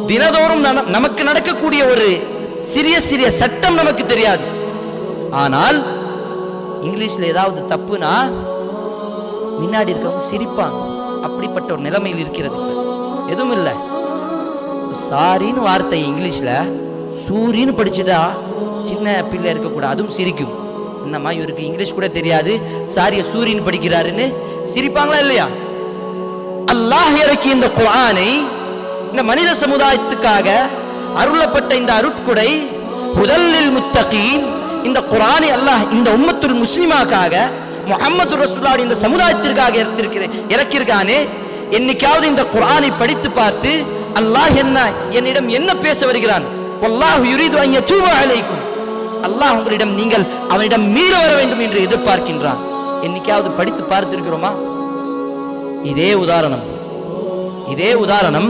தினதோறும் நமக்கு நடக்கக்கூடிய ஒரு சிறிய சிறிய சட்டம் நமக்கு தெரியாது. ஆனால் இங்கிலீஷ்ல ஏதாவது தப்புனா முன்னாடி இருக்கவங்க சிரிப்பாங்க. அப்படிப்பட்ட ஒரு நிலைமையில் இருக்கிறது. எதுவும் இல்லை, சாரின்னு வார்த்தை இங்கிலீஷ்ல சூரின்னு படிச்சுட்டா சின்ன பிள்ளை இருக்கக்கூடாது, அதுவும் சிரிக்கும். என்னம்மா இவருக்கு இங்கிலீஷ் கூட தெரியாது, சாரிய சூரியன் படிக்கிறாருன்னு சிரிப்பாங்களா இல்லையா? அல்லாஹ் இறக்கி இந்த குர்ஆனை இந்த மனித சமுதாயத்துக்காக அருளப்பட்ட இந்த அருட்குடை ஹுதல்லில் முத்தகீன், இந்த குர்ஆனை அல்லாஹ் இந்த உம்மத்துல் முஸ்லிமாக்காக முஹம்மது ரசூலுல்லாஹ் இந்த சமுதாயத்திற்காக இறக்கியிருக்கானே. என்னைக்காவது இந்த குர்ஆனை படித்து பார்த்து அல்லாஹ் என்னிடம் என்ன பேச வருகிறான்? வல்லாஹு யுரீது அன் யதூப அலைக்கும், அல்லாஹ் உங்களிடம் நீங்கள் அவனிடம் மீற வர வேண்டும் என்று எதிர்பார்க்கின்றான். என்னைக்காவது படித்து பார்த்திருக்கிறோமா? இதே உதாரணம்